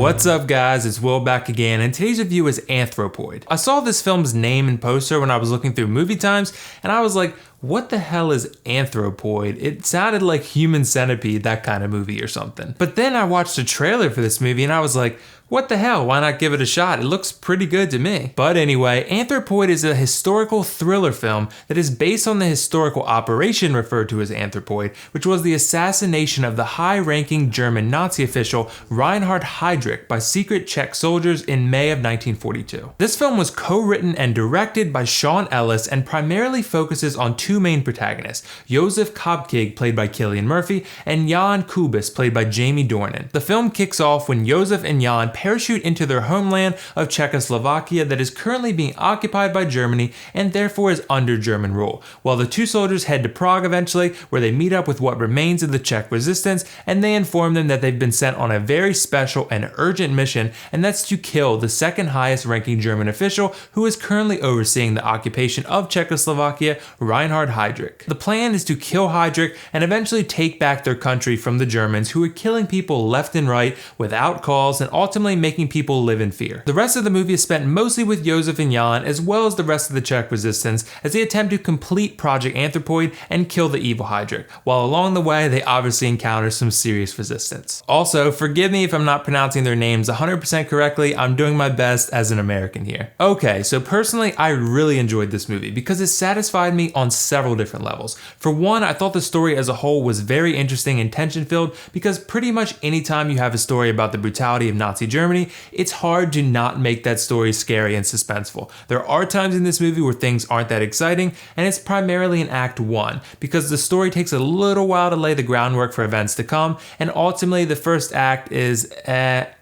What's up guys, it's Will back again, and today's review is Anthropoid. I saw this film's name and poster when I was looking through movie times, and I was like, what the hell is Anthropoid? It sounded like Human Centipede, that kind of movie or something. But then I watched a trailer for this movie and I was like, what the hell, why not give it a shot? It looks pretty good to me. But anyway, Anthropoid is a historical thriller film that is based on the historical operation referred to as Anthropoid, which was the assassination of the high-ranking German Nazi official Reinhard Heydrich by secret Czech soldiers in May of 1942. This film was co-written and directed by Sean Ellis and primarily focuses on two main protagonists, Josef Kopkig, played by Cillian Murphy, and Jan Kubis, played by Jamie Dornan. The film kicks off when Josef and Jan parachute into their homeland of Czechoslovakia that is currently being occupied by Germany and therefore is under German rule, while the two soldiers head to Prague eventually, where they meet up with what remains of the Czech resistance, and they inform them that they've been sent on a very special and urgent mission, and that's to kill the second highest ranking German official who is currently overseeing the occupation of Czechoslovakia, Reinhard Heydrich. The plan is to kill Heydrich and eventually take back their country from the Germans, who are killing people left and right without cause and ultimately making people live in fear. The rest of the movie is spent mostly with Josef and Jan, as well as the rest of the Czech resistance, as they attempt to complete Project Anthropoid and kill the evil Heydrich, while along the way they obviously encounter some serious resistance. Also, forgive me if I'm not pronouncing their names 100% correctly, I'm doing my best as an American here. Okay, so personally I really enjoyed this movie because it satisfied me on several different levels. For one, I thought the story as a whole was very interesting and tension-filled because pretty much anytime you have a story about the brutality of Nazi Germany, it's hard to not make that story scary and suspenseful. There are times in this movie where things aren't that exciting, and it's primarily in Act 1, because the story takes a little while to lay the groundwork for events to come, and ultimately the first act is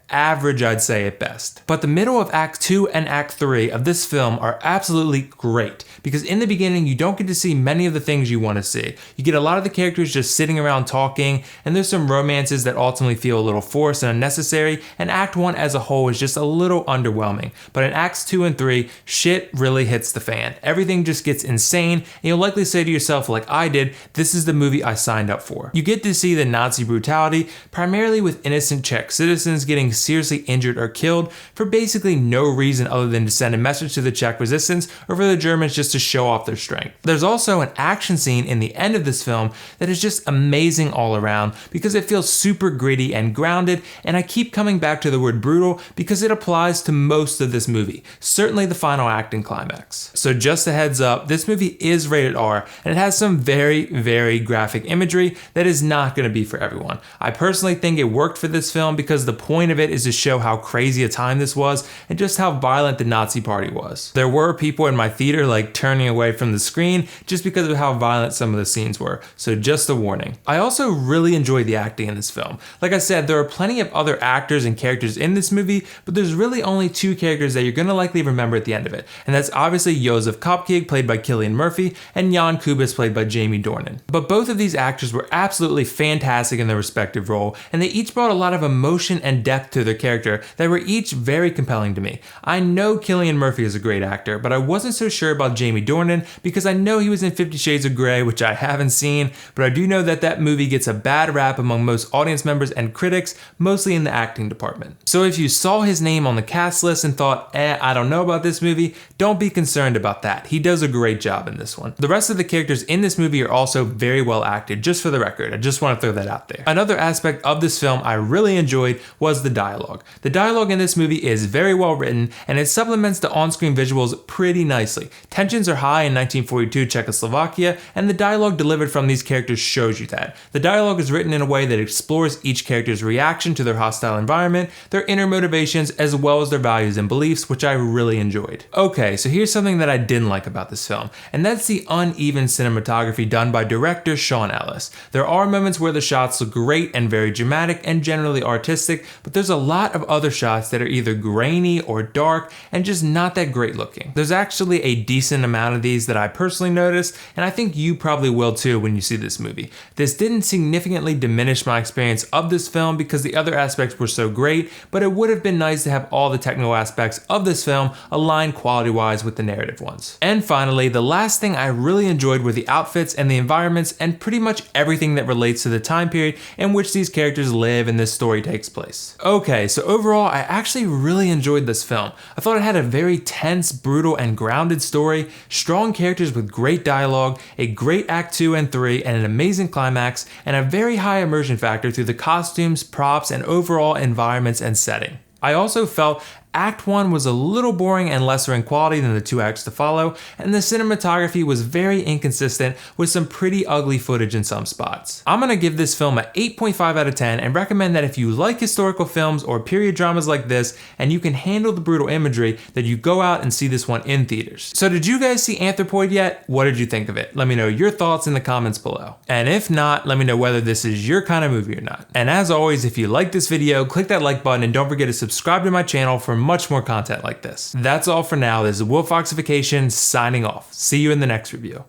average, I'd say, at best. But the middle of Act 2 and Act 3 of this film are absolutely great, because in the beginning you don't get to see many of the things you want to see. You get a lot of the characters just sitting around talking, and there's some romances that ultimately feel a little forced and unnecessary, and Act 1 as a whole is just a little underwhelming. But in Acts 2 and 3, shit really hits the fan. Everything just gets insane, and you'll likely say to yourself, like I did, this is the movie I signed up for. You get to see the Nazi brutality, primarily with innocent Czech citizens getting seriously injured or killed for basically no reason other than to send a message to the Czech resistance or for the Germans just to show off their strength. There's also an action scene in the end of this film that is just amazing all around because it feels super gritty and grounded, and I keep coming back to the word brutal because it applies to most of this movie, certainly the final act and climax. So just a heads up, this movie is rated R and it has some very, very graphic imagery that is not going to be for everyone. I personally think it worked for this film because the point of it is to show how crazy a time this was and just how violent the Nazi party was. There were people in my theater like turning away from the screen just because of how violent some of the scenes were, so just a warning. I also really enjoyed the acting in this film. Like I said, there are plenty of other actors and characters in this movie, but there's really only two characters that you're going to likely remember at the end of it, and that's obviously Josef Kopkig, played by Cillian Murphy, and Jan Kubis, played by Jamie Dornan. But both of these actors were absolutely fantastic in their respective role, and they each brought a lot of emotion and depth to their character that were each very compelling to me. I know Cillian Murphy is a great actor, but I wasn't so sure about Jamie Dornan because I know he was in 50 Shades of Grey, which I haven't seen, but I do know that that movie gets a bad rap among most audience members and critics, mostly in the acting department. So if you saw his name on the cast list and thought, I don't know about this movie, don't be concerned about that. He does a great job in this one. The rest of the characters in this movie are also very well acted, just for the record. I just want to throw that out there. Another aspect of this film I really enjoyed was the dialogue. The dialogue in this movie is very well written, and it supplements the on-screen visuals pretty nicely. Tensions are high in 1942 Czechoslovakia, and the dialogue delivered from these characters shows you that. The dialogue is written in a way that explores each character's reaction to their hostile environment, their inner motivations, as well as their values and beliefs, which I really enjoyed. Okay, so here's something that I didn't like about this film, and that's the uneven cinematography done by director Sean Ellis. There are moments where the shots look great and very dramatic and generally artistic, but there's a lot of other shots that are either grainy or dark and just not that great looking. There's actually a decent amount of these that I personally noticed, and I think you probably will too when you see this movie. This didn't significantly diminish my experience of this film because the other aspects were so great, but it would have been nice to have all the technical aspects of this film align quality-wise with the narrative ones. And finally, the last thing I really enjoyed were the outfits and the environments and pretty much everything that relates to the time period in which these characters live and this story takes place. Okay, Okay, so overall, I actually really enjoyed this film. I thought it had a very tense, brutal, and grounded story, strong characters with great dialogue, a great Act 2 and 3, and an amazing climax, and a very high immersion factor through the costumes, props, and overall environments and setting. I also felt Act 1 was a little boring and lesser in quality than the 2 acts to follow, and the cinematography was very inconsistent with some pretty ugly footage in some spots. I'm gonna give this film a 8.5 out of 10 and recommend that if you like historical films or period dramas like this and you can handle the brutal imagery, that you go out and see this one in theaters. So did you guys see Anthropoid yet? What did you think of it? Let me know your thoughts in the comments below. And if not, let me know whether this is your kind of movie or not. And as always, if you like this video, click that like button and don't forget to subscribe to my channel for much more content like this. That's all for now. This is WillFoxification signing off. See you in the next review.